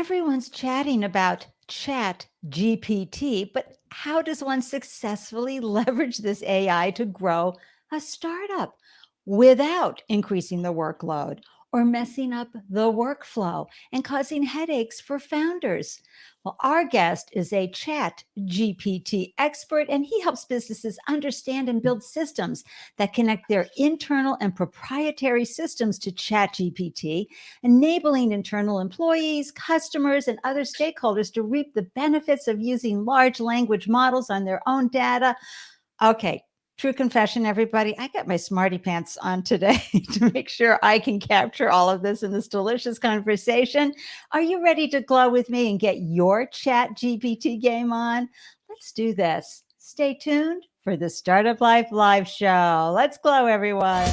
Everyone's chatting about Chat GPT, but how does one successfully leverage this AI to grow a startup without increasing the workload or messing up the workflow and causing headaches for founders? Well, our guest is a Chat GPT expert, and he helps businesses understand and build systems that connect their internal and proprietary systems to Chat GPT, enabling internal employees, customers, and other stakeholders to reap the benefits of using large language models on their own data. Okay, true confession, everybody. I got my smarty pants on today to make sure I can capture all of this in this delicious conversation. Are you ready to glow with me and get your Chat GPT game on? Let's do this. Stay tuned for the Startup Life Live Show. Let's glow, everyone.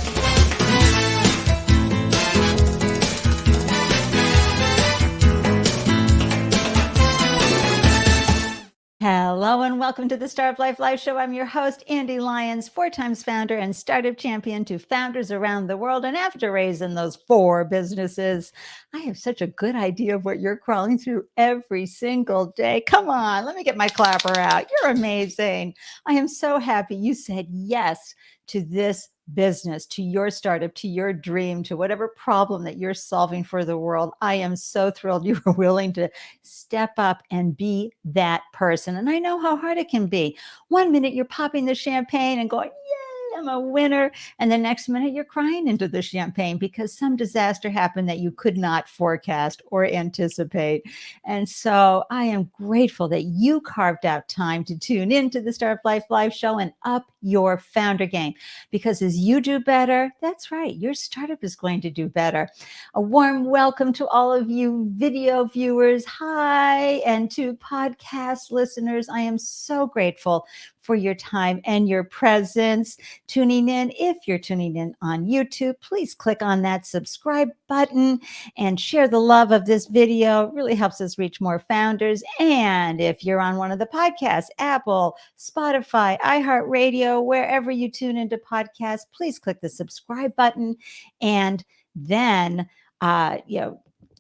Hello and welcome to the Startup Life Live Show. I'm your host, Ande, Lyons, 4 times founder and startup champion to founders around the world. And after raising those 4 businesses, I have such a good idea of what you're crawling through every single day. Come on, let me get my clapper out. You're amazing. I am so happy you said yes to this business, to your startup, to your dream, to whatever problem that you're solving for the world. I am so thrilled you were willing to step up and be that person. And I know how hard it can be. One minute you're popping the champagne and going, yay, I'm a winner. And the next minute you're crying into the champagne because some disaster happened that you could not forecast or anticipate. And so I am grateful that you carved out time to tune into the Startup Life Live Show and up your founder game. Because as you do better, that's right, your startup is going to do better. A warm welcome to all of you video viewers. Hi. And to podcast listeners, I am so grateful for your time and your presence tuning in. If you're tuning in on YouTube, please click on that subscribe button and share the love of this video. It really helps us reach more founders. And if you're on one of the podcasts, Apple, Spotify, iHeartRadio, wherever you tune into podcasts, please click the subscribe button and then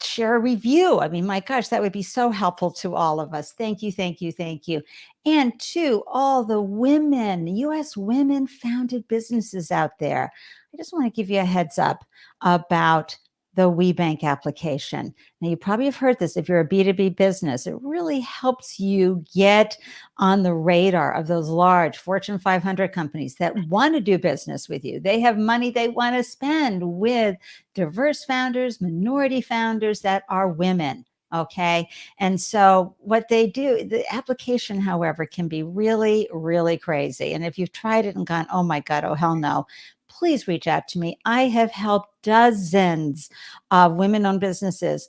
share a review. I mean, my gosh, that would be so helpful to all of us. Thank you, thank you, thank you. And to all the women, U.S. women-founded businesses out there, I just want to give you a heads up about the WeBank application. Now, you probably have heard this if you're a B2B business. It really helps you get on the radar of those large Fortune 500 companies that want to do business with you. They have money they want to spend with diverse founders, minority founders that are women. Okay. And so what they do, the application, however, can be really, really crazy. And if you've tried it and gone, oh my God, oh hell no, please reach out to me. I have helped dozens of women-owned businesses.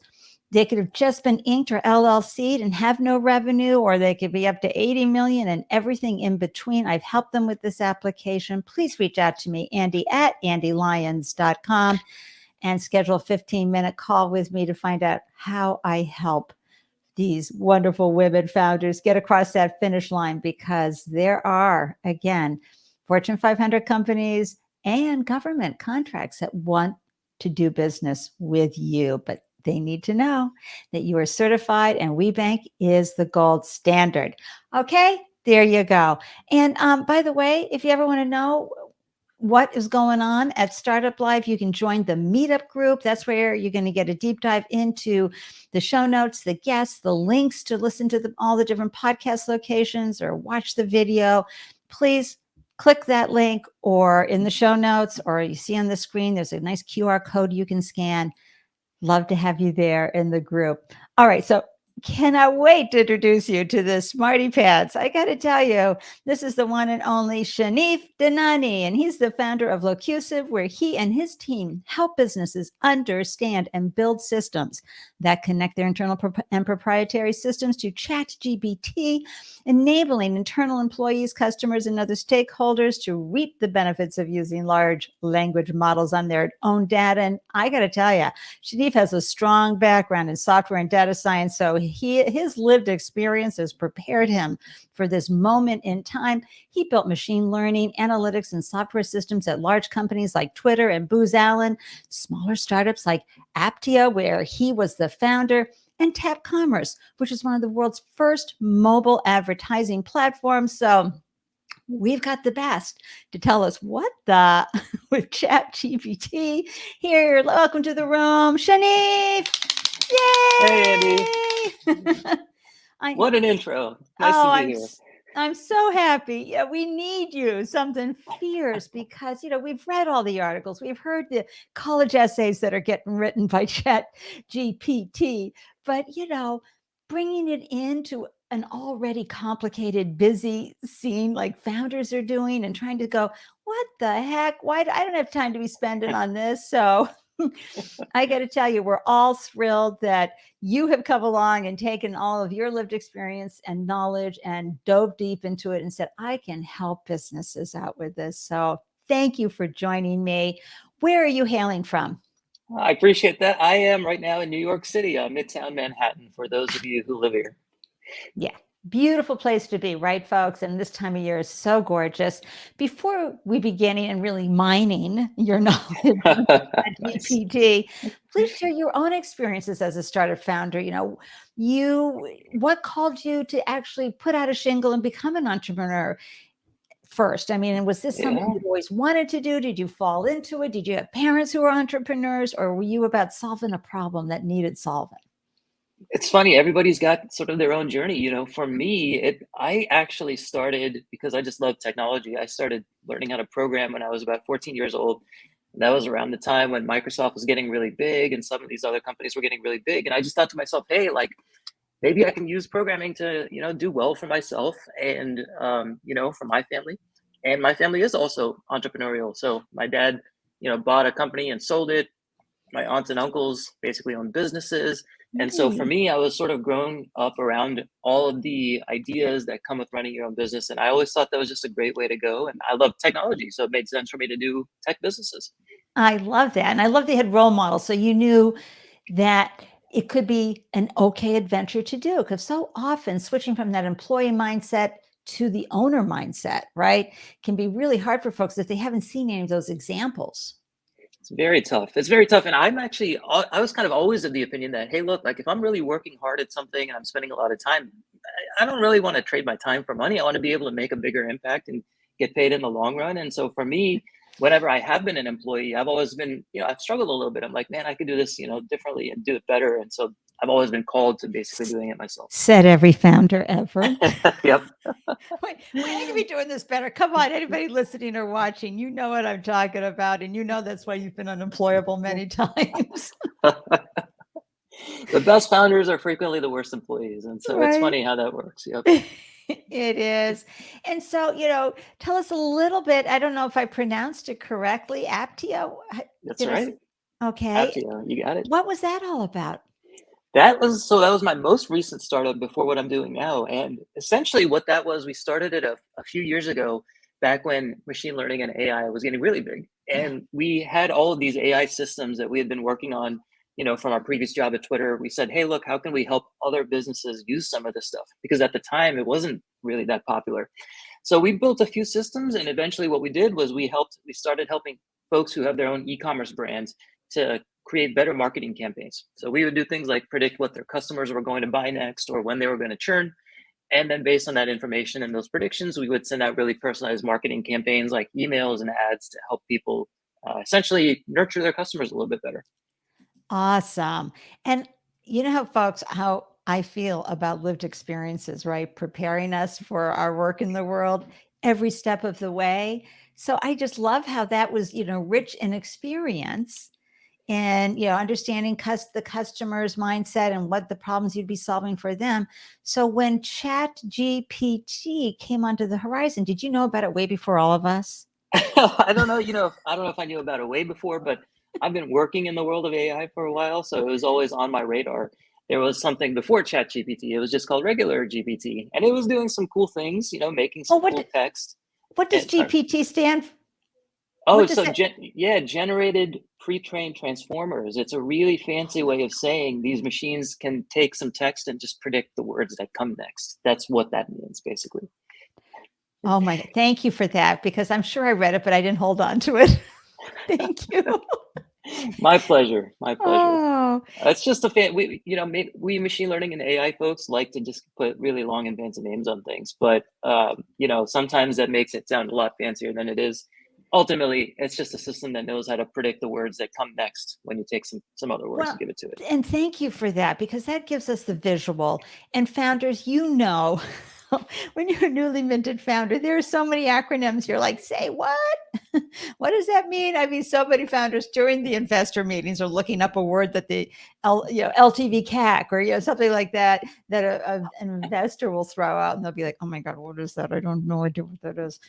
They could have just been inked or LLC'd and have no revenue, or they could be up to 80 million and everything in between. I've helped them with this application. Please reach out to me, Ande at andelyons.com, and schedule a 15-minute call with me to find out how I help these wonderful women founders get across that finish line, because there are, again, Fortune 500 companies and government contracts that want to do business with you, but they need to know that you are certified, and WeBank is the gold standard. Okay, there you go. And by the way, if you ever want to know what is going on at Startup Live, you can join the meetup group. That's where you're going to get a deep dive into the show notes, the guests, the links to listen to all the different podcast locations or watch the video. Please click that link, or in the show notes, or you see on the screen, there's a nice QR code you can scan. Love to have you there in the group. All right. So cannot wait to introduce you to the Smarty Pants. I got to tell you, this is the one and only Shanif Dhanani, and he's the founder of Locusive, where he and his team help businesses understand and build systems that connect their internal and proprietary systems to ChatGPT, enabling internal employees, customers, and other stakeholders to reap the benefits of using large language models on their own data. And I got to tell you, Shanif has a strong background in software and data science, so his lived experiences prepared him for this moment in time. He built machine learning, analytics, and software systems at large companies like Twitter and Booz Allen, smaller startups like Aptia, where he was the founder, and Tap Commerce, which is one of the world's first mobile advertising platforms. So we've got the best to tell us what the with ChatGPT. Here, welcome to the room, Shanif. Yay! Hey, Andy. What an intro. Nice to be here. I'm so happy. Yeah, we need you, something fierce, because we've read all the articles, we've heard the college essays that are getting written by ChatGPT, but bringing it into an already complicated, busy scene like founders are doing, and trying to go, what the heck? Why? I don't have time to be spending on this. So I got to tell you, we're all thrilled that you have come along and taken all of your lived experience and knowledge and dove deep into it and said, I can help businesses out with this. So thank you for joining me. Where are you hailing from? I appreciate that. I am right now in New York City, Midtown Manhattan, for those of you who live here. Yeah. Beautiful place to be, right, folks? And this time of year is so gorgeous. Before we begin and really mining your knowledge at Nice. GPT, please share your own experiences as a startup founder. What called you to actually put out a shingle and become an entrepreneur first? I mean, and was this something you always wanted to do? Did you fall into it? Did you have parents who were entrepreneurs, or were you about solving a problem that needed solving? It's funny, everybody's got sort of their own journey. For me, I actually started because I just love technology. I started learning how to program when I was about 14 years old. And that was around the time when Microsoft was getting really big and some of these other companies were getting really big. And I just thought to myself, hey, like maybe I can use programming to, do well for myself and, for my family. And my family is also entrepreneurial. So my dad, bought a company and sold it. My aunts and uncles basically own businesses. And so for me, I was sort of grown up around all of the ideas that come with running your own business. And I always thought that was just a great way to go. And I love technology. So it made sense for me to do tech businesses. I love that. And I love they had role models. So you knew that it could be an okay adventure to do, because so often switching from that employee mindset to the owner mindset, right, can be really hard for folks if they haven't seen any of those examples. It's very tough. It's very tough. And I was kind of always of the opinion that, hey, look, like if I'm really working hard at something and I'm spending a lot of time, I don't really want to trade my time for money. I want to be able to make a bigger impact and get paid in the long run. And so for me, whenever I have been an employee, I've always been, I've struggled a little bit. I'm like, man, I could do this, differently and do it better. And so I've always been called to basically doing it myself. Said every founder ever. Yep. Wait, I could be doing this better. Come on, anybody listening or watching, you know what I'm talking about. And that's why you've been unemployable many times. The best founders are frequently the worst employees. And so It's funny how that works. Yep. It is. And so, tell us a little bit. I don't know if I pronounced it correctly. Aptia? That's right. Okay. Aptia, you got it. What was that all about? That was my most recent startup before what I'm doing now. And essentially what that was, we started it a few years ago, back when machine learning and AI was getting really big. And we had all of these AI systems that we had been working on, from our previous job at Twitter. We said, hey, look, how can we help other businesses use some of this stuff? Because at the time it wasn't really that popular. So we built a few systems, and eventually what we did was we started helping folks who have their own e-commerce brands to create better marketing campaigns. So we would do things like predict what their customers were going to buy next or when they were going to churn. And then based on that information and those predictions, we would send out really personalized marketing campaigns like emails and ads to help people essentially nurture their customers a little bit better. Awesome. And you know how I feel about lived experiences, right? Preparing us for our work in the world every step of the way. So I just love how that was, rich in experience and, understanding the customer's mindset and what the problems you'd be solving for them. So when ChatGPT came onto the horizon, did you know about it way before all of us? I don't know, I don't know if I knew about it way before, but I've been working in the world of AI for a while, so it was always on my radar. There was something before ChatGPT. It was just called regular GPT, and it was doing some cool things, making some cool text. What does GPT stand for? Oh, What does so that? generated pre-trained transformers. It's a really fancy way of saying these machines can take some text and just predict the words that come next. That's what that means, basically. Oh my, thank you for that, because I'm sure I read it, but I didn't hold on to it. Thank you. My pleasure. My pleasure. Oh, It's just we machine learning and AI folks like to just put really long and fancy names on things, but sometimes that makes it sound a lot fancier than it is. Ultimately, it's just a system that knows how to predict the words that come next when you take some other words well, and give it to it. and thank you for that, because that gives us the visual. And founders, when you're a newly minted founder, there are so many acronyms. You're like, say what? What does that mean? I mean, so many founders during the investor meetings are looking up a word that the LTV CAC or something like that an investor will throw out, and they'll be like, "Oh my God, what is that? I don't know idea what that is."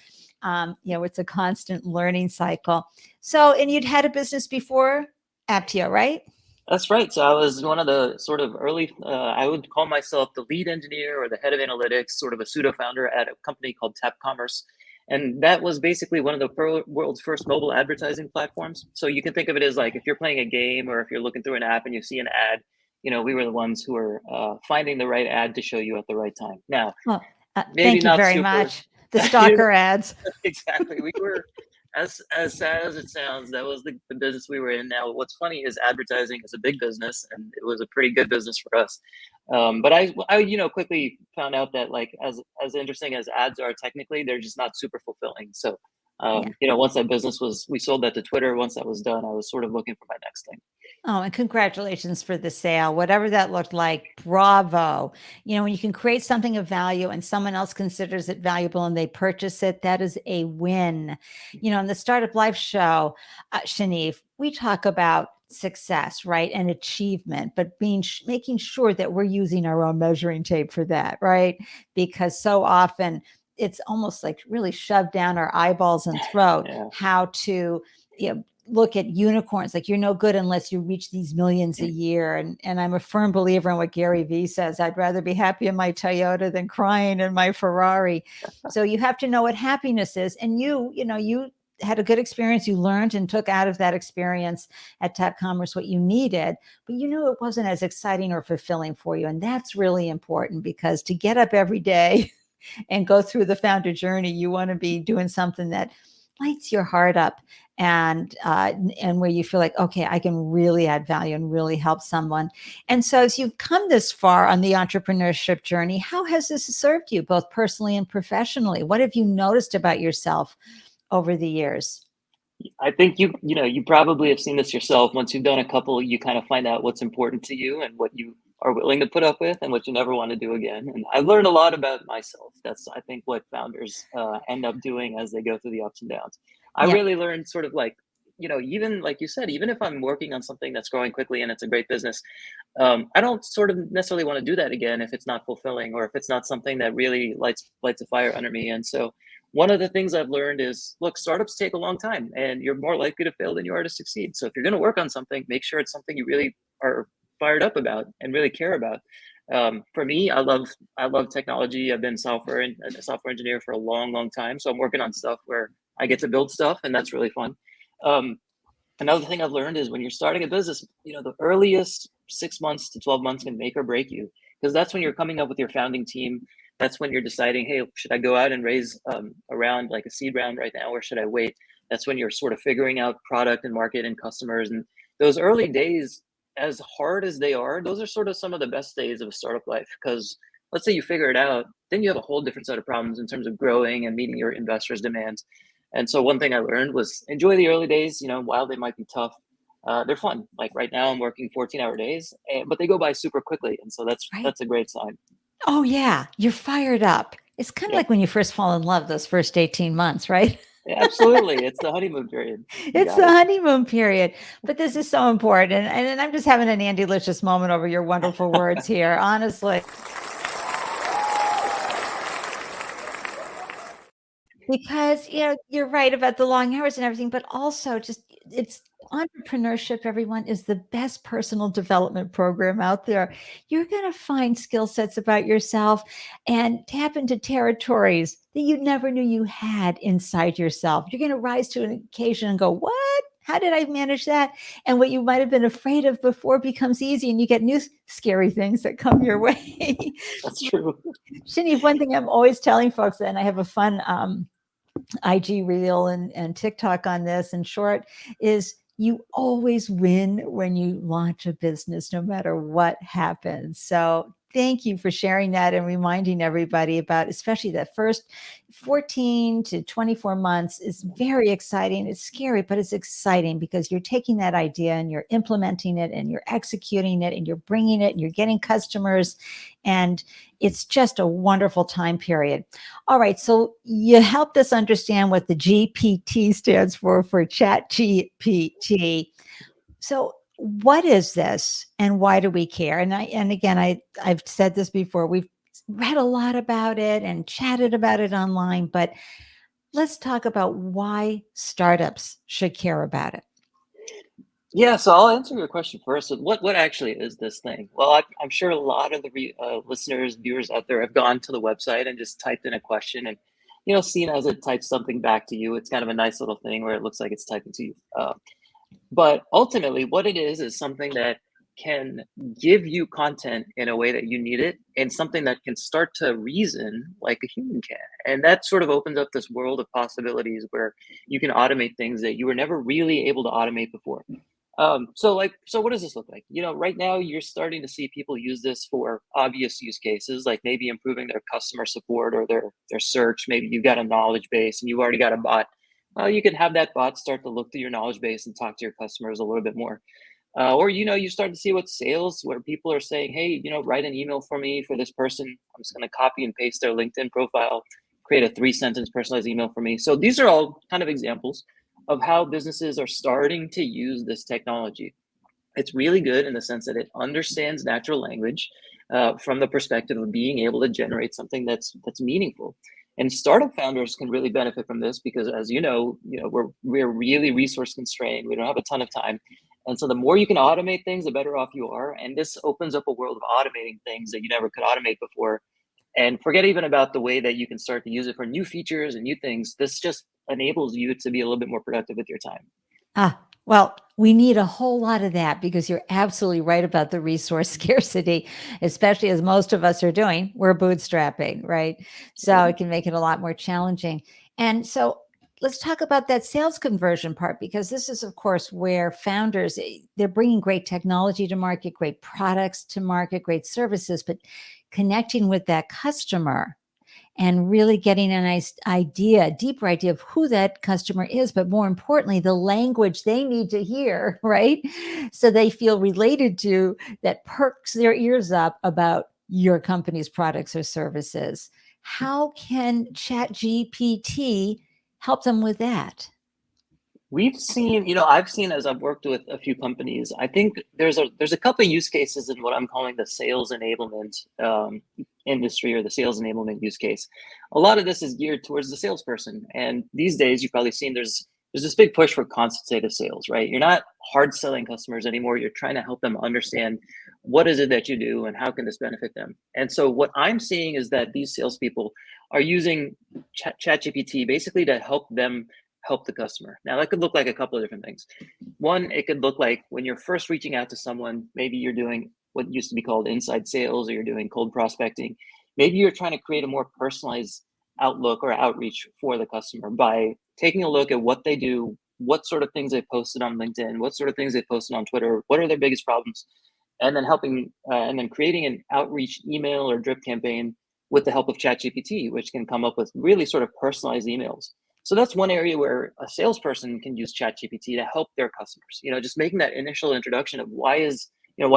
It's a constant learning cycle. So, and you'd had a business before Aptio, right? That's right. So I was one of the sort of early, I would call myself the lead engineer or the head of analytics, sort of a pseudo founder at a company called Tap Commerce. And that was basically one of the world's first mobile advertising platforms. So you can think of it as like if you're playing a game or if you're looking through an app and you see an ad, we were the ones who were finding the right ad to show you at the right time. Now, Well, maybe thank you not very super. much. The stalker ads. Exactly. We were as sad as it sounds, that was the business we were in. Now, what's funny is advertising is a big business, and it was a pretty good business for us. But I quickly found out that like as interesting as ads are technically, they're just not super fulfilling. So, Yeah. once that business we sold that to Twitter. Once that was done, I was sort of looking for my next thing. Oh, and congratulations for the sale, whatever that looked like. Bravo. When you can create something of value and someone else considers it valuable and they purchase it, that is a win. In the Startup Life show, Shanif, we talk about success, right? And achievement, but making sure that we're using our own measuring tape for that, right? Because so often it's almost like really shoved down our eyeballs and throat Yeah. how to, look at unicorns, like you're no good unless you reach these millions a year. And I'm a firm believer in what Gary Vee says. I'd rather be happy in my Toyota than crying in my Ferrari. So you have to know what happiness is. And you had a good experience. You learned and took out of that experience at Tap Commerce what you needed, but it wasn't as exciting or fulfilling for you. And that's really important, because to get up every day and go through the founder journey, you want to be doing something that lights your heart up, and where you feel like, okay, I can really add value and really help someone. And so as you've come this far on the entrepreneurship journey, how has this served you both personally and professionally? What have you noticed about yourself over the years? I think you probably have seen this yourself. Once you've done a couple, you kind of find out what's important to you and what you are willing to put up with and what you never want to do again. And I've learned a lot about myself. That's, I think, what founders end up doing as they go through the ups and downs. I Yeah. really learned sort of like, even like you said, even if I'm working on something that's growing quickly and it's a great business, I don't sort of necessarily want to do that again if it's not fulfilling or if it's not something that really lights a fire under me. And so one of the things I've learned is, look, startups take a long time and you're more likely to fail than you are to succeed. So if you're going to work on something, make sure it's something you really are fired up about and really care about. For me, I love technology. I've been a software engineer for a long, long time. So I'm working on stuff where I get to build stuff, and that's really fun. Um, Another thing I've learned is when you're starting a business, the earliest 6 months to 12 months can make or break you, because that's when you're coming up with your founding team. That's when you're deciding, hey, should I go out and raise a round, like a seed round right now, or should I wait? That's when you're sort of figuring out product and market and customers. And those early days, as hard as they are, those are sort of some of the best days of a startup life, because let's say you figure it out, then you have a whole different set of problems in terms of growing and meeting your investors' demands. And so one thing I learned was enjoy the early days, while they might be tough, they're fun. Like right now I'm working 14-hour days, but they go by super quickly. And so that's Right. that's a great sign. Oh yeah, you're fired up. It's kind of Yep. like when you first fall in love, those first 18 months, right? Yeah, absolutely. It's the honeymoon period. You It's got the it. honeymoon period. But this is so important. And I'm just having an Andy-licious moment over your wonderful words here, honestly. Because, you're right about the long hours and everything, but also just it's entrepreneurship, everyone, is the best personal development program out there. You're going to find skill sets about yourself and tap into territories that you never knew you had inside yourself. You're going to rise to an occasion and go, what? How did I manage that? And what you might have been afraid of before becomes easy, and you get new scary things that come your way. That's true. Shanif, one thing I'm always telling folks, and I have a fun IG reel and TikTok on this, in short, is you always win when you launch a business, no matter what happens. So thank you for sharing that and reminding everybody about, especially that first 14 to 24 months is very exciting. It's scary, but it's exciting because you're taking that idea and you're implementing it and you're executing it and you're bringing it and you're getting customers. And it's just a wonderful time period. All right. So you helped us understand what the GPT stands for Chat GPT. So what is this and why do we care? And again, I've said this before. We've read a lot about it and chatted about it online, but let's talk about why startups should care about it. Yeah, so I'll answer your question first. So what actually is this thing? Well, I'm sure a lot of the listeners, viewers out there have gone to the website and just typed in a question, and seen as it types something back to you. It's kind of a nice little thing where it looks like it's typing to you. But ultimately, what it is something that can give you content in a way that you need it, and something that can start to reason like a human can. And that sort of opens up this world of possibilities where you can automate things that you were never really able to automate before. So what does this look like? Right now you're starting to see people use this for obvious use cases, like maybe improving their customer support or their search. Maybe you've got a knowledge base and you've already got a bot. You can have that bot start to look through your knowledge base and talk to your customers a little bit more. Or you start to see what sales, where people are saying, hey, write an email for me for this person. I'm just going to copy and paste their LinkedIn profile, create a 3-sentence personalized email for me. So these are all kind of examples of how businesses are starting to use this technology. It's really good in the sense that it understands natural language from the perspective of being able to generate something that's meaningful. And startup founders can really benefit from this because, as we're really resource constrained. We don't have a ton of time, and so the more you can automate things, the better off you are. And this opens up a world of automating things that you never could automate before. And forget even about the way that you can start to use it for new features and new things. This just enables you to be a little bit more productive with your time. Well, we need a whole lot of that because you're absolutely right about the resource scarcity, especially as most of us are doing. We're bootstrapping, right? So it can make it a lot more challenging. And so let's talk about that sales conversion part, because this is, of course, where founders, they're bringing great technology to market, great products to market, great services, but connecting with that customer and really getting a nice idea, a deeper idea of who that customer is, but more importantly, the language they need to hear, right? So they feel related to, that perks their ears up about your company's products or services. How can ChatGPT help them with that? We've seen, I've seen, as I've worked with a few companies, I think there's a couple of use cases in what I'm calling the sales enablement industry, or the sales enablement use case. A lot of this is geared towards the salesperson. And these days you've probably seen there's this big push for consultative sales, right? You're not hard selling customers anymore. You're trying to help them understand what is it that you do and how can this benefit them. And so what I'm seeing is that these salespeople are using ChatGPT basically to help them help the customer. Now, that could look like a couple of different things. One, it could look like when you're first reaching out to someone, maybe you're doing what used to be called inside sales, or you're doing cold prospecting. Maybe you're trying to create a more personalized outlook or outreach for the customer by taking a look at what they do, what sort of things they posted on LinkedIn, what sort of things they posted on Twitter, what are their biggest problems, and then and then creating an outreach email or drip campaign with the help of ChatGPT, which can come up with really sort of personalized emails. So that's one area where a salesperson can use ChatGPT to help their customers. Just making that initial introduction of why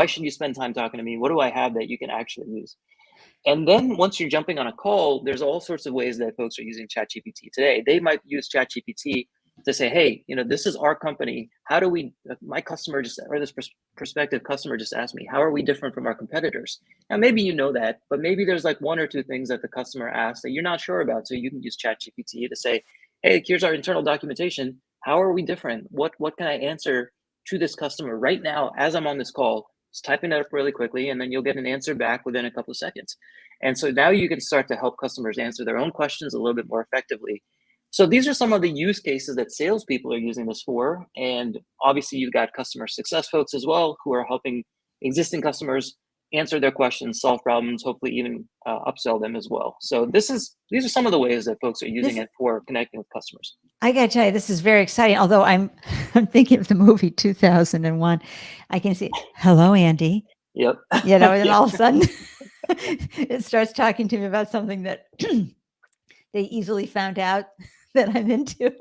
should you spend time talking to me? What do I have that you can actually use? And then once you're jumping on a call, there's all sorts of ways that folks are using ChatGPT today. They might use ChatGPT to say, hey, this is our company. How do we, my customer just, or this prospective customer just asked me, how are we different from our competitors? Now, maybe you know that, but maybe there's like one or two things that the customer asked that you're not sure about. So you can use ChatGPT to say, hey, here's our internal documentation. How are we different? What can I answer to this customer right now as I'm on this call. Just typing it up really quickly, and then you'll get an answer back within a couple of seconds. And so now you can start to help customers answer their own questions a little bit more effectively. So these are some of the use cases that salespeople are using this for. And obviously, you've got customer success folks as well who are helping existing customers answer their questions, solve problems, hopefully even upsell them as well. So these are some of the ways that folks are using it for connecting with customers. I got to tell you, this is very exciting. Although I'm thinking of the movie 2001. I can see, hello, Andy. Yep. And all of a sudden it starts talking to me about something that they easily found out that I'm into.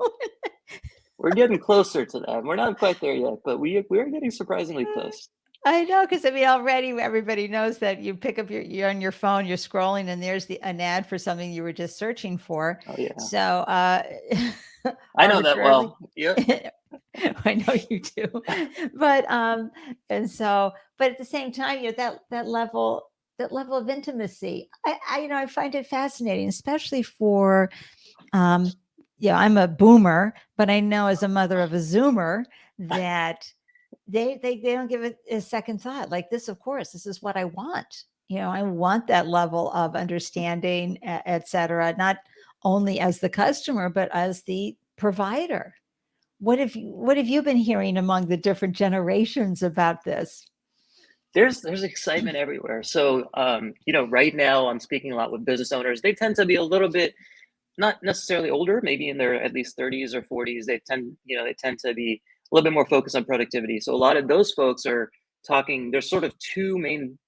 We're getting closer to that. We're not quite there yet, but we're getting surprisingly close. I know, because already everybody knows that you pick up you're on your phone, you're scrolling, and there's an ad for something you were just searching for. Oh yeah. So I know that well. Yep. I know you do. But and so, but at the same time, that level of intimacy, I find it fascinating, especially for I'm a boomer, but I know as a mother of a Zoomer that they don't give it a second thought. Like, this, of course, this is what I want. I want that level of understanding, et cetera, not only as the customer, but as the provider. What have you been hearing among the different generations about this? There's excitement everywhere. So, right now I'm speaking a lot with business owners. They tend to be a little bit, not necessarily older, maybe in their at least 30s or 40s. They tend to be a little bit more focused on productivity. So a lot of those folks are talking. There's sort of two main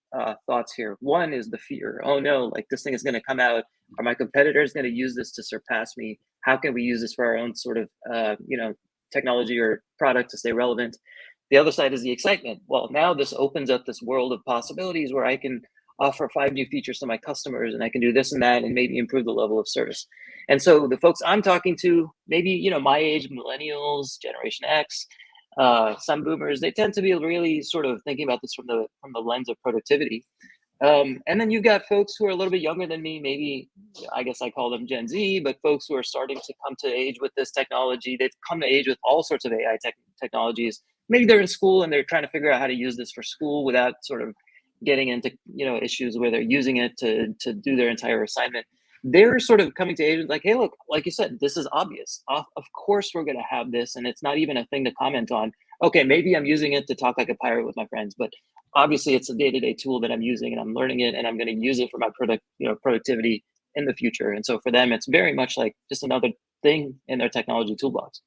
thoughts here. One is the fear. Oh no, like this thing is going to come out. Are my competitors going to use this to surpass me? How can we use this for our own sort of technology or product to stay relevant? The other side is the excitement. Well, now this opens up this world of possibilities where I can offer 5 new features to my customers, and I can do this and that and maybe improve the level of service. And so the folks I'm talking to, maybe my age, millennials, Generation X, some boomers, they tend to be really sort of thinking about this from the lens of productivity. And then you've got folks who are a little bit younger than me, maybe I guess I call them Gen Z, but folks who are starting to come to age with this technology. They've come to age with all sorts of AI technologies. Maybe they're in school and they're trying to figure out how to use this for school without sort of getting into issues where they're using it to do their entire assignment. They're sort of coming to age like, hey, look, like you said, this is obvious. Of course we're going to have this, and it's not even a thing to comment on. Okay, maybe I'm using it to talk like a pirate with my friends, but obviously it's a day-to-day tool that I'm using, and I'm learning it, and I'm going to use it for my productivity in the future. And so for them, it's very much like just another thing in their technology toolbox.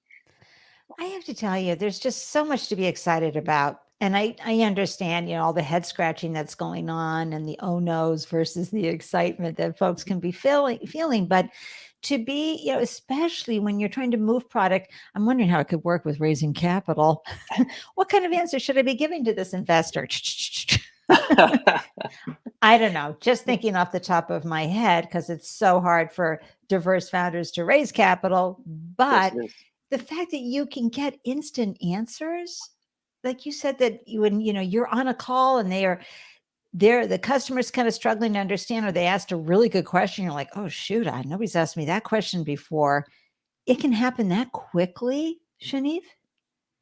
I have to tell you, there's just so much to be excited about. And I understand, all the head scratching that's going on and the oh no's versus the excitement that folks can be feeling. But to be, especially when you're trying to move product, I'm wondering how it could work with raising capital. What kind of answer should I be giving to this investor? I don't know, just thinking off the top of my head, because it's so hard for diverse founders to raise capital. But the fact that you can get instant answers, like you said, that when you're on a call and the customer's kind of struggling to understand, or they asked a really good question, you're like, oh shoot, nobody's asked me that question before. It can happen that quickly, Shanif?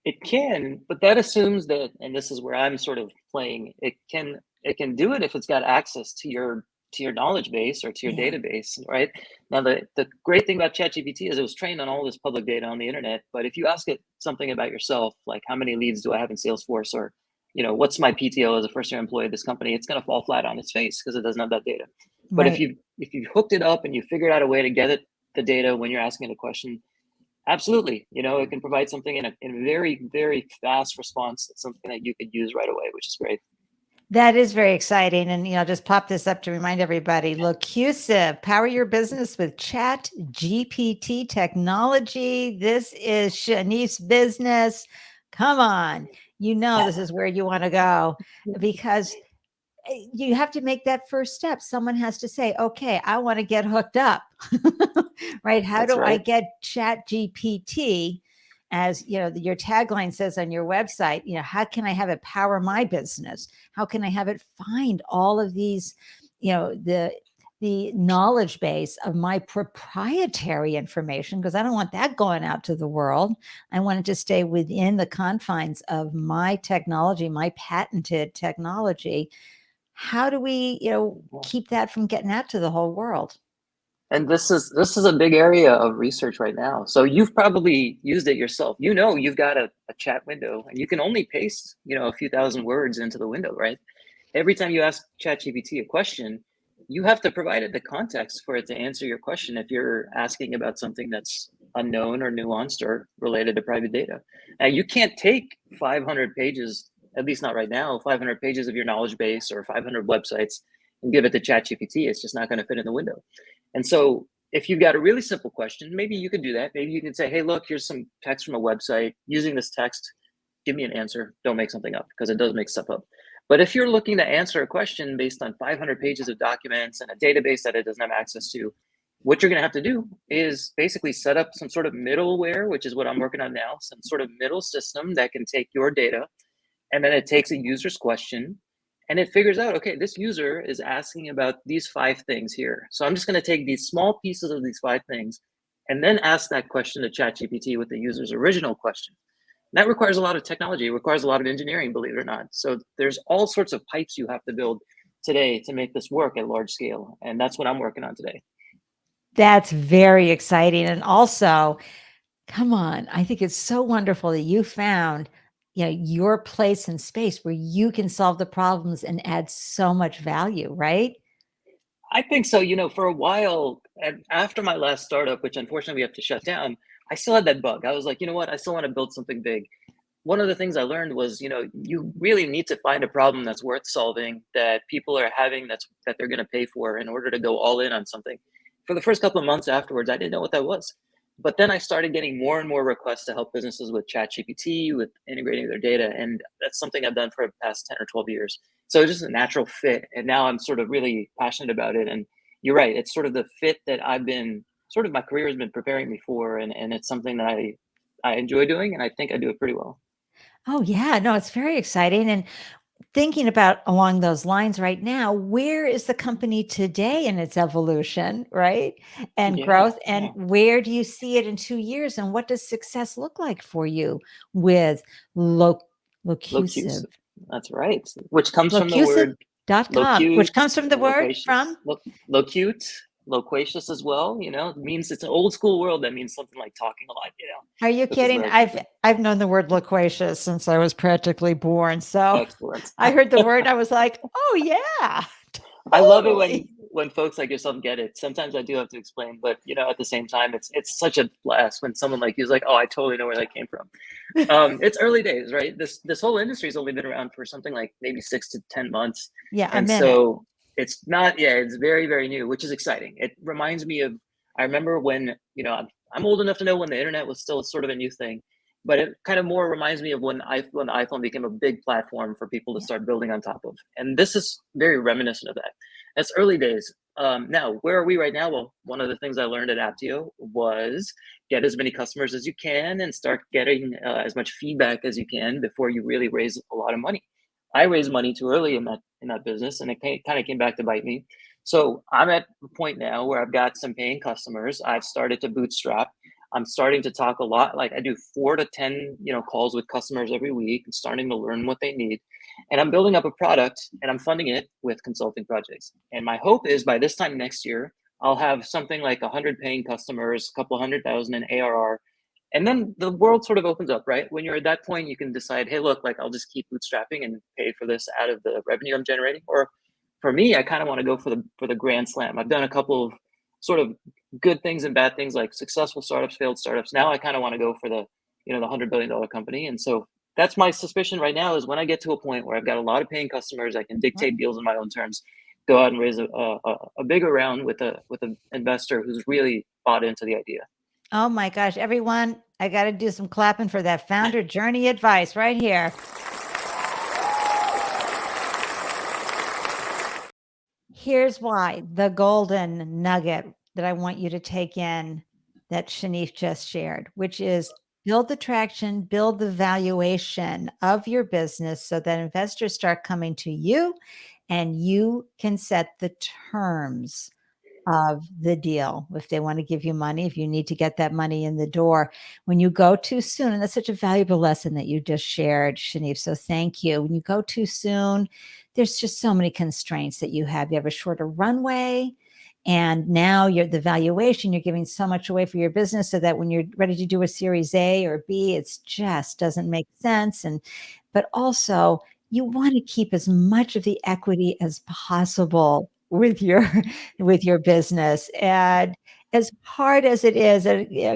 It can, but that assumes that, and this is where I'm sort of playing, it can do it if it's got access to your knowledge base or to your database, right? Now, the great thing about ChatGPT is it was trained on all this public data on the internet. But if you ask it something about yourself, like how many leads do I have in Salesforce, or what's my PTO as a first-year employee of this company, it's going to fall flat on its face because it doesn't have that data. But right. if you hooked it up and you figured out a way to get the data when you're asking it a question, absolutely, it can provide something in a very, very fast response. It's something that you could use right away, which is great. That is very exciting. And, just pop this up to remind everybody, Locusive, power your business with ChatGPT technology. This is Shanif's business. Come on. This is where you want to go, because you have to make that first step. Someone has to say, okay, I want to get hooked up, right? How do I get ChatGPT? As your tagline says on your website, how can I have it power my business? How can I have it find all of these, the the knowledge base of my proprietary information, because I don't want that going out to the world. I want it to stay within the confines of my technology, my patented technology. How do we, keep that from getting out to the whole world? And this is a big area of research right now. So you've probably used it yourself. You've got a chat window, and you can only paste, a few thousand words into the window, right? Every time you ask ChatGPT a question, you have to provide it the context for it to answer your question if you're asking about something that's unknown or nuanced or related to private data. Now, you can't take 500 pages, at least not right now, 500 pages of your knowledge base or 500 websites and give it to ChatGPT. It's just not going to fit in the window. And so if you've got a really simple question, maybe you could do that. Maybe you can say, hey, look, here's some text from a website. Using this text, give me an answer. Don't make something up, because it does make stuff up. But if you're looking to answer a question based on 500 pages of documents and a database that it doesn't have access to, what you're going to have to do is basically set up some sort of middleware, which is what I'm working on now, some sort of middle system that can take your data, and then it takes a user's question and it figures out, okay, this user is asking about these 5 things here. So I'm just going to take these small pieces of these 5 things and then ask that question to ChatGPT with the user's original question. And that requires a lot of technology. It requires a lot of engineering, believe it or not. So there's all sorts of pipes you have to build today to make this work at large scale. And that's what I'm working on today. That's very exciting. And also, come on, I think it's so wonderful that you found, your place in space where you can solve the problems and add so much value, right? I think so. For a while, after my last startup, which unfortunately we have to shut down, I still had that bug. I was like, you know what? I still want to build something big. One of the things I learned was, you really need to find a problem that's worth solving, that people are having, that they're going to pay for, in order to go all in on something. For the first couple of months afterwards, I didn't know what that was. But then I started getting more and more requests to help businesses with ChatGPT, with integrating their data. And that's something I've done for the past 10 or 12 years. So it's just a natural fit. And now I'm sort of really passionate about it. And you're right, it's sort of the fit that my career has been preparing me for. And it's something that I enjoy doing. And I think I do it pretty well. Oh, yeah. No, it's very exciting. And thinking about along those lines right now, where is the company today in its evolution, right? And Yeah. growth? And where do you see it in 2 years? And what does success look like for you with Locusive? Locusive. That's right. Which comes from the word Locusive.com, which locute, comes from the word loquacious, from locute, loquacious as well. It means, it's an old school world that means something like talking a lot. Are you Which is kidding? I've known the word loquacious since I was practically born. So excellent. I heard the word, I was like, oh yeah, I love it totally. when folks like yourself get it. Sometimes I do have to explain, but at the same time, it's such a blast when someone like you is like, oh, I totally know where that came from. It's early days, right? This whole industry has only been around for something like maybe 6 to 10 months, Yeah, a and minute. so it's not. Yeah, it's very very new, which is exciting. It reminds me of, I remember when, I'm old enough to know when the internet was still sort of a new thing, but it kind of more reminds me of when the iPhone became a big platform for people to Yeah. start building on top of, and this is very reminiscent of that. It's early days. Now, where are we right now? Well, one of the things I learned at Aptio was get as many customers as you can and start getting as much feedback as you can before you really raise a lot of money. I raised money too early in that business, and it kind of came back to bite me. So I'm at the point now where I've got some paying customers. I've started to bootstrap. I'm starting to talk a lot. Like, I do 4 to 10, calls with customers every week, and starting to learn what they need. And I'm building up a product, and I'm funding it with consulting projects. And my hope is by this time next year, I'll have something like 100 paying customers, a couple 100,000 in ARR. And then the world sort of opens up, right? When you're at that point, you can decide, hey, look, like, I'll just keep bootstrapping and pay for this out of the revenue I'm generating. Or for me, I kind of want to go for the grand slam. I've done a couple of sort of good things and bad things, like successful startups, failed startups. Now I kind of want to go for the $100 billion company. And so that's my suspicion right now, is when I get to a point where I've got a lot of paying customers, I can dictate deals on my own terms, go out and raise a bigger round with an investor who's really bought into the idea. Oh my gosh, everyone, I got to do some clapping for that founder journey advice right here. Here's why, the golden nugget that I want you to take in that Shanif just shared, which is build the traction, build the valuation of your business so that investors start coming to you and you can set the terms of the deal. If they want to give you money, if you need to get that money in the door, when you go too soon, and that's such a valuable lesson that you just shared, Shanif. So thank you. When you go too soon, there's just so many constraints that you have. You have a shorter runway. And now you're the valuation, you're giving so much away for your business so that when you're ready to do a series A or B, it's just doesn't make sense. And but also you want to keep as much of the equity as possible with your with your business. And as hard as it is,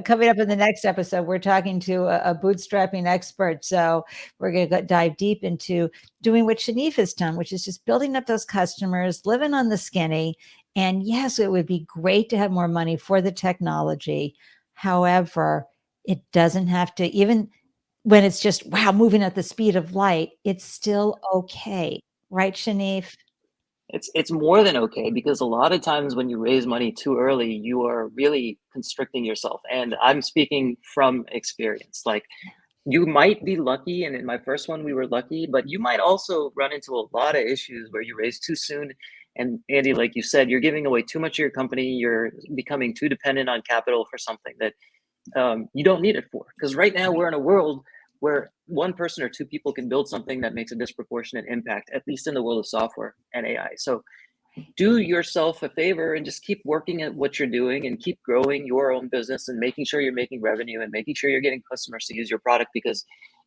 coming up in the next episode, we're talking to a bootstrapping expert. So we're going to dive deep into doing what Shanif has done, which is just building up those customers, living on the skinny. And yes, it would be great to have more money for the technology. However, it doesn't have to, even when it's just, wow, moving at the speed of light, it's still okay. Right, Shanif? It's more than okay, because a lot of times when you raise money too early, you are really constricting yourself. And I'm speaking from experience. Like, you might be lucky, and in my first one we were lucky, but you might also run into a lot of issues where you raise too soon. And Andy, like you said, you're giving away too much of your company. You're becoming too dependent on capital for something that you don't need it for. Because right now we're in a world where one person or two people can build something that makes a disproportionate impact, at least in the world of software and AI. So do yourself a favor and just keep working at what you're doing and keep growing your own business and making sure you're making revenue and making sure you're getting customers to use your product, because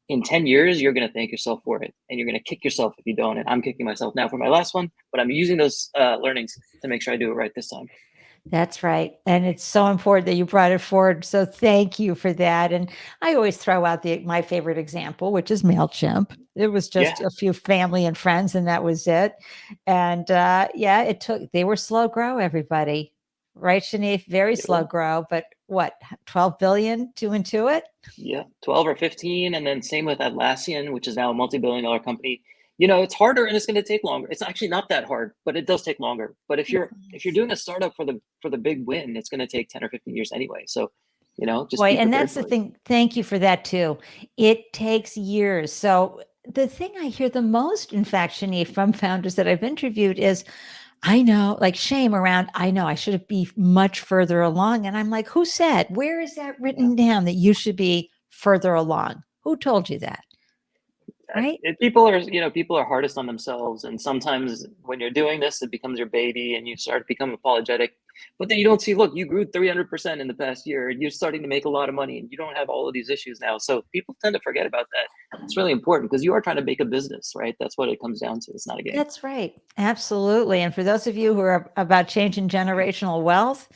in 10 years, you're going to thank yourself for it, and you're going to kick yourself if you don't. And I'm kicking myself now for my last one, but I'm using those learnings to make sure I do it right this time. That's right. And it's so important that you brought it forward. So thank you for that. And I always throw out my favorite example, which is MailChimp. It was just Yeah, a few family and friends, and that was it. And yeah, they were slow grow, everybody. Right, Shanif? Very yeah. slow grow, but what, 12 billion to Intuit? Yeah, 12 or 15. And then same with Atlassian, which is now a multi-billion-dollar company. You know, it's harder and it's going to take longer. It's actually not that hard, but it does take longer. But if you're doing a startup for the big win, it's going to take 10 or 15 years anyway. So, you know, just Boy, be and prepared that's the for it. thing. Thank you for that too. It takes years. So the thing I hear the most, in fact, Shani, from founders that I've interviewed is, I know, like shame around, I know I should be much further along. And I'm like, who said, where is that Yeah. written down that you should be further along? Who told you that? Right? People are hardest on themselves, and sometimes when you're doing this, it becomes your baby, and you start to become apologetic. But then you don't see, look, you grew 300% in the past year, and you're starting to make a lot of money, and you don't have all of these issues now. So people tend to forget about that. It's really important because you are trying to make a business, right? That's what it comes down to. It's not a game. That's right. Absolutely. And for those of you who are about changing generational wealth,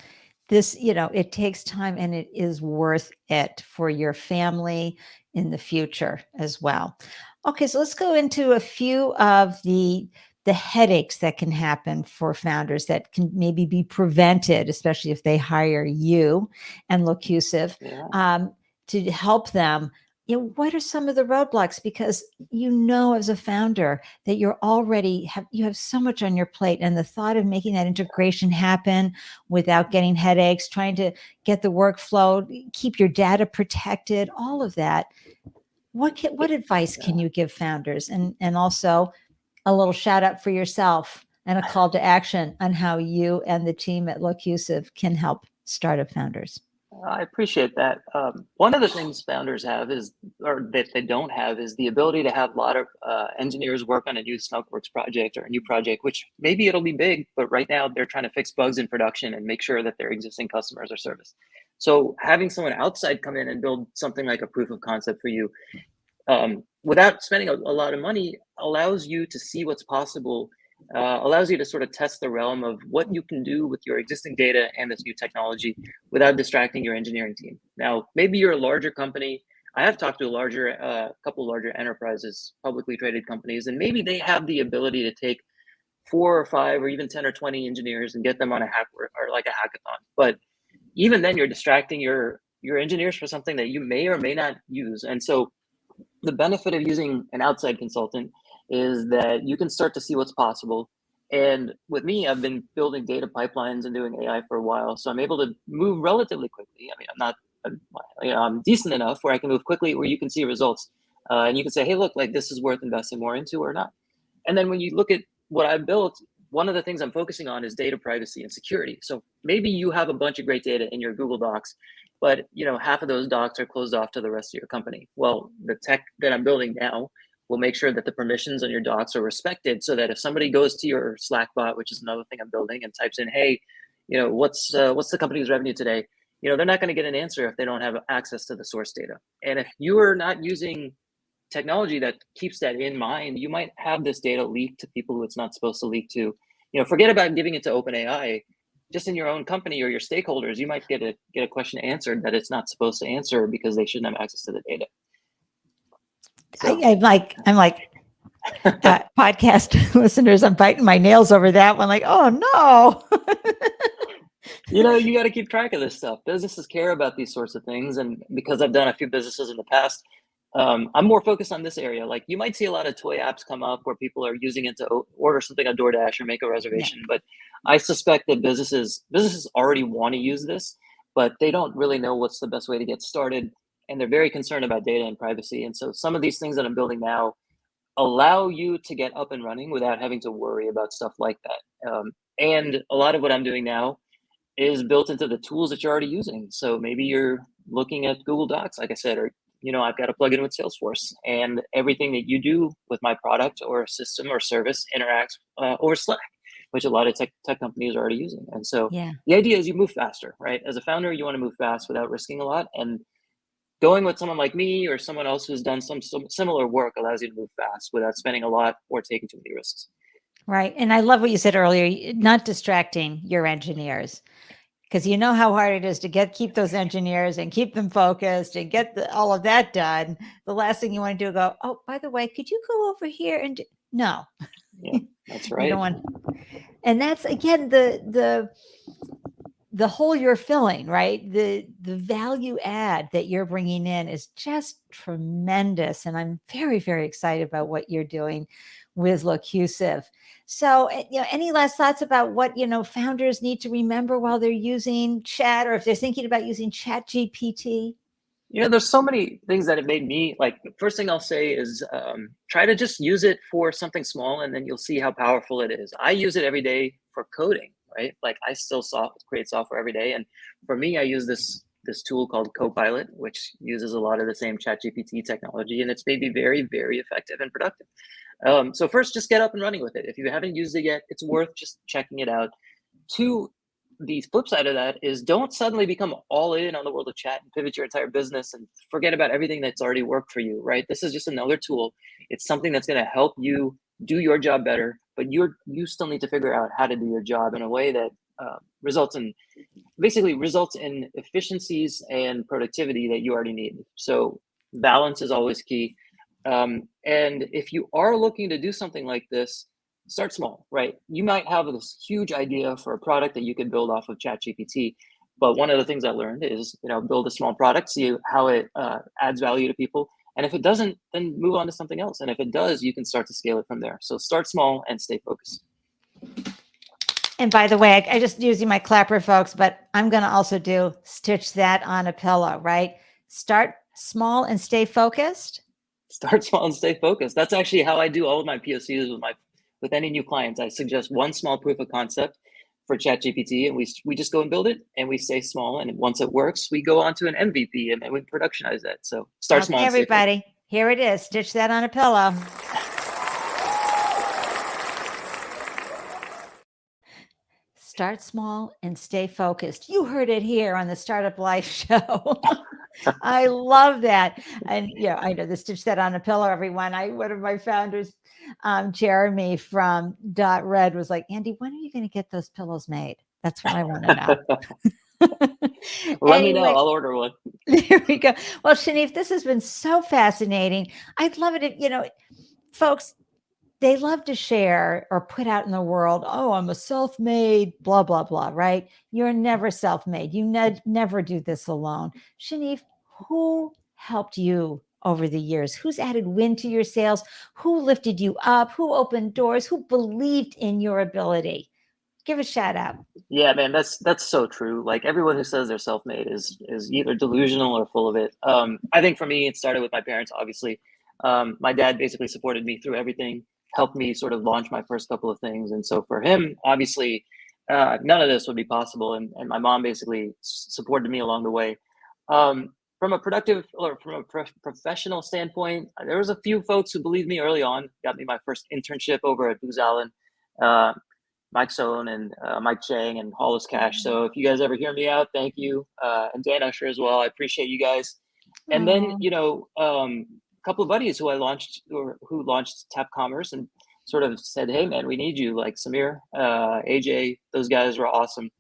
this, it takes time and it is worth it for your family in the future as well. Okay, so let's go into a few of the headaches that can happen for founders that can maybe be prevented, especially if they hire you and Locusive, Yeah. to help them. What are some of the roadblocks? Because as a founder that you have so much on your plate, and the thought of making that integration happen without getting headaches, trying to get the workflow, keep your data protected, all of that. What advice Yeah. can you give founders? And also a little shout out for yourself and a call to action on how you and the team at Locusive can help startup founders. I appreciate that. One of the things founders have or that they don't have, is the ability to have a lot of engineers work on a new Smeltworks project or a new project, which maybe it'll be big, but right now they're trying to fix bugs in production and make sure that their existing customers are serviced. So having someone outside come in and build something like a proof of concept for you, without spending a lot of money, allows you to see what's possible, allows you to sort of test the realm of what you can do with your existing data and this new technology without distracting your engineering team. Now, maybe you're a larger company. I have talked to a couple larger enterprises, publicly traded companies, and maybe they have the ability to take 4 or 5 or even 10 or 20 engineers and get them on a hack or like a hackathon. But even then, you're distracting your engineers for something that you may or may not use. And so the benefit of using an outside consultant is that you can start to see what's possible. And with me, I've been building data pipelines and doing AI for a while, so I'm able to move relatively quickly. I mean, I'm not, I'm decent enough where I can move quickly, where you can see results, and you can say, hey, look, like this is worth investing more into or not. And then when you look at what I've built, one of the things I'm focusing on is data privacy and security. So maybe you have a bunch of great data in your Google Docs, but half of those docs are closed off to the rest of your company. Well, the tech that I'm building now will make sure that the permissions on your docs are respected, so that if somebody goes to your Slack bot, which is another thing I'm building, and types in, hey, what's the company's revenue today? They're not going to get an answer if they don't have access to the source data. And if you are not using technology that keeps that in mind, you might have this data leaked to people who it's not supposed to leak to. Forget about giving it to OpenAI. Just in your own company or your stakeholders, you might get a question answered that it's not supposed to answer because they shouldn't have access to the data. So. I'm like podcast listeners, I'm biting my nails over that one. Like, oh no. You got to keep track of this stuff. Businesses care about these sorts of things, and because I've done a few businesses in the past, I'm more focused on this area. Like, you might see a lot of toy apps come up where people are using it to order something on DoorDash or make a reservation. But I suspect that businesses already want to use this, but they don't really know what's the best way to get started, and they're very concerned about data and privacy. And so some of these things that I'm building now allow you to get up and running without having to worry about stuff like that. And a lot of what I'm doing now is built into the tools that you're already using. So maybe you're looking at Google Docs, like I said, or I've got a plugin with Salesforce, and everything that you do with my product or system or service interacts over Slack, which a lot of tech companies are already using. And so the idea is you move faster, right? As a founder, you want to move fast without risking a lot. And going with someone like me or someone else who's done some similar work allows you to move fast without spending a lot or taking too many risks. Right. And I love what you said earlier, not distracting your engineers, because you know how hard it is to keep those engineers and keep them focused and get all of that done. The last thing you want to do is go, oh, by the way, could you go over here and do? No. Yeah, that's right. You don't want, and that's again the hole you're filling, right? The value add that you're bringing in is just tremendous, and I'm very, very excited about what you're doing with Locusive. So, any last thoughts about what founders need to remember while they're using chat, or if they're thinking about using ChatGPT? There's so many things that have made me, like, the first thing I'll say is try to just use it for something small, and then you'll see how powerful it is. I use it every day for coding, right? Like, I still create software every day. And for me, I use this tool called Copilot, which uses a lot of the same ChatGPT technology, and it's made me very, very effective and productive. So first, just get up and running with it. If you haven't used it yet, it's worth just checking it out. Two, the flip side of that is don't suddenly become all in on the world of chat and pivot your entire business and forget about everything that's already worked for you, right? This is just another tool. It's something that's going to help you do your job better, but you still need to figure out how to do your job in a way that results in efficiencies and productivity that you already need. So balance is always key. And if you are looking to do something like this, start small, right? You might have this huge idea for a product that you could build off of ChatGPT, but one of the things I learned is, build a small product, see how it adds value to people. And if it doesn't, then move on to something else. And if it does, you can start to scale it from there. So start small and stay focused. And by the way, I just using my clapper, folks, but I'm going to also stitch that on a pillow, right? Start small and stay focused. Start small and stay focused. That's actually how I do all of my POCs with any new clients. I suggest one small proof of concept for ChatGPT, and we just go and build it, and we stay small. And once it works, we go on to an MVP, and then we productionize that. So start small. Everybody, here it is. Stitch that on a pillow. Start small and stay focused. You heard it here on the Startup Life Show. I love that. And I know the Stitch That on a Pillow, everyone. One of my founders, Jeremy from .Red, was like, Andy, when are you going to get those pillows made? That's what I want to know. Let me know. I'll order one. There we go. Well, Shanif, this has been so fascinating. I'd love it if, folks, they love to share or put out in the world, oh, I'm a self-made, blah, blah, blah, right? You're never self-made. You never do this alone. Shanif, who helped you over the years? Who's added wind to your sails? Who lifted you up? Who opened doors? Who believed in your ability? Give a shout out. Yeah, man, that's so true. Like, everyone who says they're self-made is either delusional or full of it. I think for me, it started with my parents, obviously. My dad basically supported me through everything. helped me sort of launch my first couple of things. And so for him, obviously, none of this would be possible. And my mom basically supported me along the way. From a productive or from a professional standpoint, there was a few folks who believed me early on, got me my first internship over at Booz Allen, uh, Mike Sohn and Mike Chang and Hollis Cash. So if you guys ever hear me out, thank you. And Dan Usher as well. I appreciate you guys. And then, Oh, a couple of buddies who I launched or who launched Tap Commerce and sort of said, hey man, we need you, like Samir, AJ, those guys were awesome.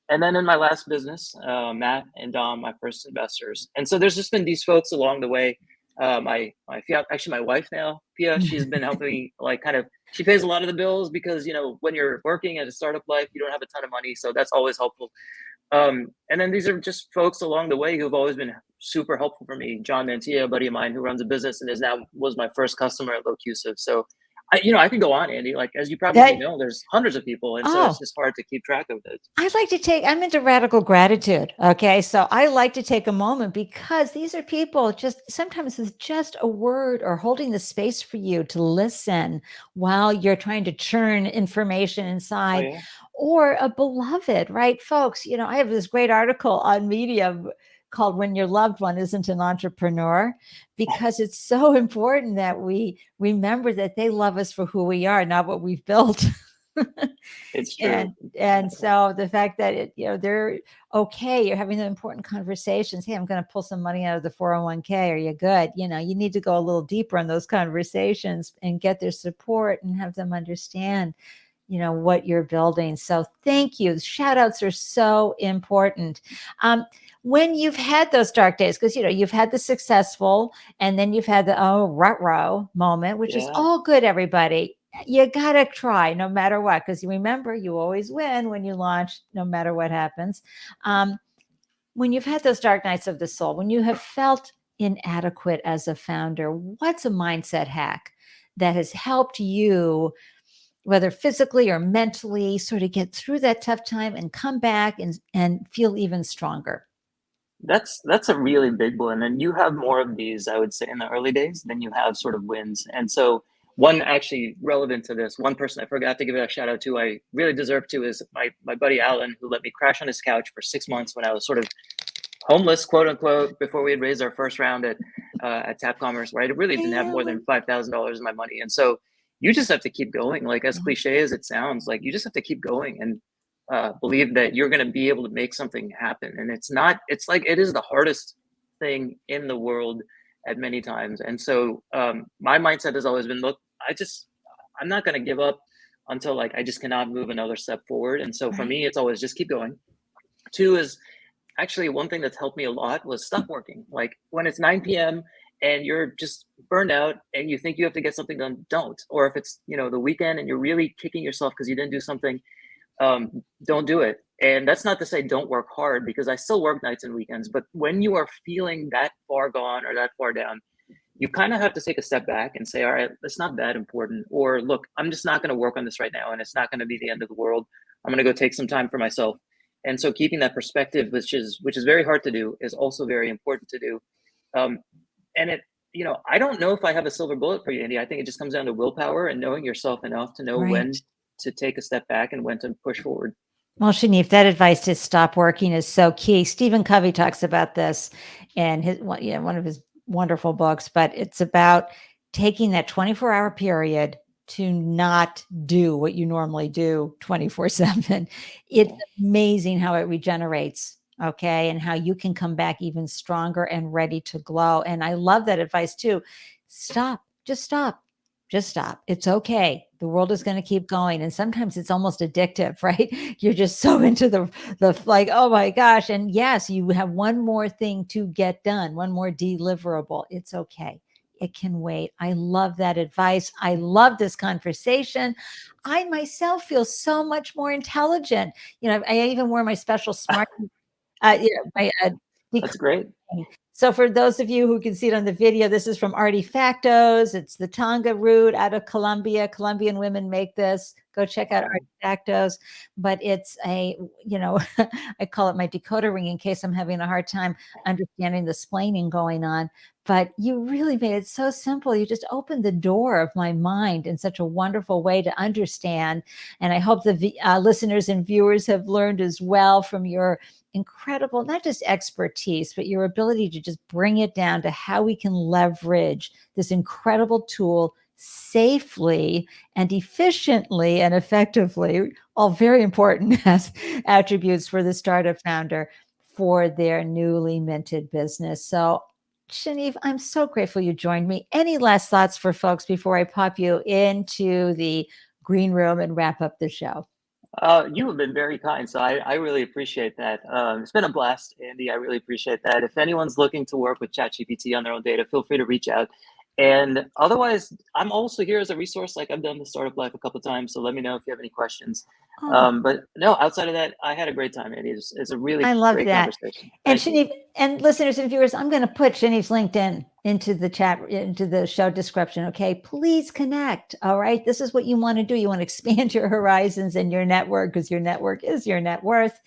And then in my last business, Matt and Dom, my first investors. And so there's just been these folks along the way. My actually my wife now, Pia, she's been helping me, like, kind of, she pays a lot of the bills because when you're working at a startup life, you don't have a ton of money, so that's always helpful. And then these are just folks along the way who've always been super helpful for me. John Mantilla, a buddy of mine who runs a business and was my first customer at Locusive. So I can go on, Andy. Like, as you probably that, know, there's hundreds of people, and so oh, it's just hard to keep track of it. I'm into radical gratitude. Okay. So I like to take a moment because these are people just sometimes it's just a word or holding the space for you to listen while you're trying to churn information Oh inside, yeah, or a beloved, right? Folks, I have this great article on Medium called When Your Loved One Isn't an Entrepreneur, because it's so important that we remember that they love us for who we are, not what we've built. it's true. And so the fact that they're okay, you're having the important conversations. Hey, I'm going to pull some money out of the 401k. Are you good? You need to go a little deeper in those conversations and get their support and have them understand what you're building. So thank you. Shout outs are so important. When you've had those dark days, because you've had the successful and then you've had the rut-row moment, which is Yeah, all good, everybody. You gotta try no matter what, because remember, you always win when you launch, no matter what happens. When you've had those dark nights of the soul, when you have felt inadequate as a founder, what's a mindset hack that has helped you, whether physically or mentally, sort of get through that tough time and come back and feel even stronger? that's a really big one, and you have more of these, I would say, in the early days than you have sort of wins. And so one actually relevant to this, one person I forgot to give a shout out to, I really deserve to, is my buddy Alan, who let me crash on his couch for 6 months when I was sort of homeless, quote unquote, before we had raised our first round at Tap Commerce, where I really didn't have more than $5,000 in my money. And so you just have to keep going. Like, as cliche as it sounds, like, you just have to keep going and believe that you're going to be able to make something happen. And it's like, it is the hardest thing in the world at many times. And so my mindset has always been, look, I'm not going to give up until, like, I just cannot move another step forward. And so for me, it's always just keep going. Two is, actually, one thing that's helped me a lot was stop working. Like, when it's 9 p.m. and you're just burned out and you think you have to get something done, don't. Or if it's the weekend and you're really kicking yourself because you didn't do something, don't do it. And that's not to say don't work hard, because I still work nights and weekends. But when you are feeling that far gone or that far down, you kind of have to take a step back and say, all right, it's not that important. Or, look, I'm just not going to work on this right now, and it's not going to be the end of the world. I'm going to go take some time for myself. And so keeping that perspective, which is very hard to do, is also very important to do. And I don't know if I have a silver bullet for you, Andy. I think it just comes down to willpower and knowing yourself enough to know Right. when to take a step back and when to push forward. Well, Shanif, that advice to stop working is so key. Stephen Covey talks about this in one of his wonderful books, but it's about taking that 24-hour period to not do what you normally do 24/7. It's amazing how it regenerates, okay, and how you can come back even stronger and ready to glow. And I love that advice too. Stop, just stop. Just stop. It's okay. The world is going to keep going. And sometimes it's almost addictive, right? You're just so into the like, oh my gosh. And yes, you have one more thing to get done, one more deliverable. It's okay. It can wait. I love that advice. I love this conversation. I myself feel so much more intelligent. I even wear my special smart, my That's great. so for those of you who can see it on the video, this is from Artifactos. It's the Tonga root out of Colombia. Colombian women make this. Go check out Artifactos. But it's a, I call it my decoder ring in case I'm having a hard time understanding the splaining going on. But you really made it so simple. You just opened the door of my mind in such a wonderful way to understand. And I hope the listeners and viewers have learned as well from your incredible, not just expertise, but your ability to just bring it down to how we can leverage this incredible tool safely and efficiently and effectively, all very important as attributes for the startup founder for their newly minted business. So, Shanif, I'm so grateful you joined me. Any last thoughts for folks before I pop you into the green room and wrap up the show? You have been very kind, so I really appreciate that. It's been a blast, Andy. I really appreciate that. If anyone's looking to work with ChatGPT on their own data, feel free to reach out. And otherwise, I'm also here as a resource. Like I've done the Startup Life a couple of times, so let me know if you have any questions. Oh, But no, outside of that, I had a great time, Andy. It's a really I love great that. conversation. And Thank you. Shanif, and listeners and viewers, I'm going to put Shanif's LinkedIn into the chat, into the show description. Okay. Please connect. All right. This is what you want to do. You want to expand your horizons and your network because your network is your net worth.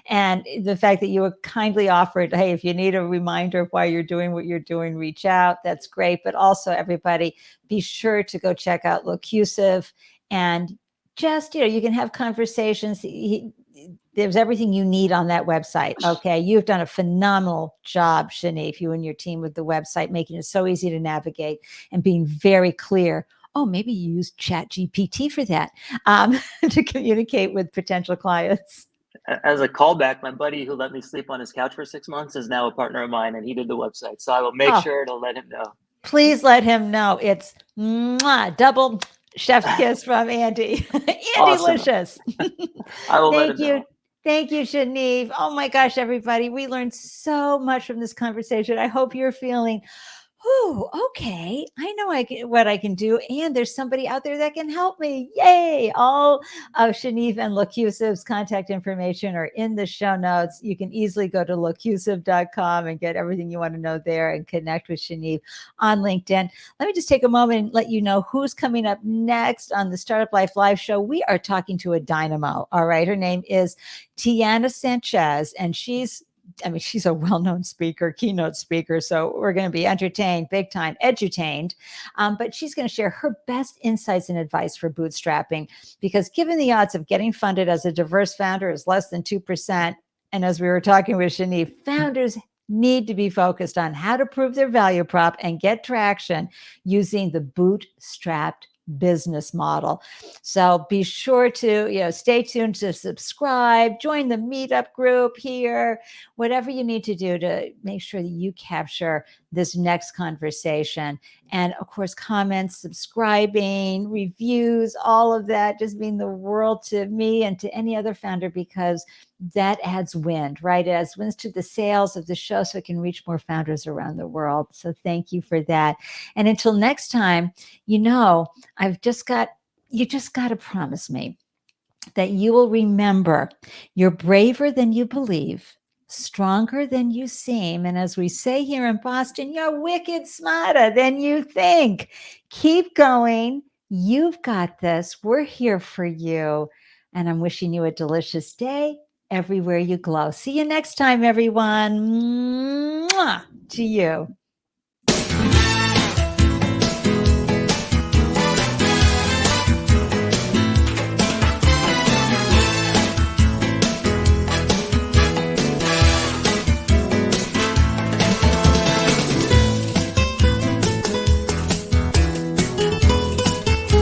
And the fact that you were kindly offered, hey, if you need a reminder of why you're doing what you're doing, reach out. That's great. But also, everybody, be sure to go check out Locusive and just, you can have conversations. There's everything you need on that website. Okay. You've done a phenomenal job, Shanif, you and your team with the website, making it so easy to navigate and being very clear. Oh, maybe you use ChatGPT for that to communicate with potential clients. As a callback, my buddy who let me sleep on his couch for 6 months is now a partner of mine, and he did the website. So I will make sure to let him know. Please let him know. It's double chef's kiss from Andy. Awesome. Andy-licious. I will let Thank him you. know. Thank you, Shanif. Oh my gosh, everybody. We learned so much from this conversation. I hope you're feeling, okay, I know what I can do. And there's somebody out there that can help me. Yay. All of Shanif and Locusive's contact information are in the show notes. You can easily go to locusive.com and get everything you want to know there and connect with Shanif on LinkedIn. Let me just take a moment and let you know who's coming up next on the Startup Life Live show. We are talking to a dynamo. All right. Her name is Tiana Sanchez, and she's a well-known speaker, keynote speaker. So we're going to be entertained, big time, edutained. But she's going to share her best insights and advice for bootstrapping, because given the odds of getting funded as a diverse founder is less than 2%, and as we were talking with Shanif, founders need to be focused on how to prove their value prop and get traction using the bootstrapped business model. So be sure to, stay tuned to subscribe, join the meetup group here, whatever you need to do to make sure that you capture this next conversation. And of course, comments, subscribing, reviews, all of that just mean the world to me and to any other founder, because that adds wind, right? It adds wind to the sails of the show so it can reach more founders around the world. So thank you for that. And until next time, you just got to promise me that you will remember you're braver than you believe, stronger than you seem. And as we say here in Boston, you're wicked smarter than you think. Keep going. You've got this. We're here for you. And I'm wishing you a delicious day everywhere you glow. See you next time, everyone. Mwah, to you.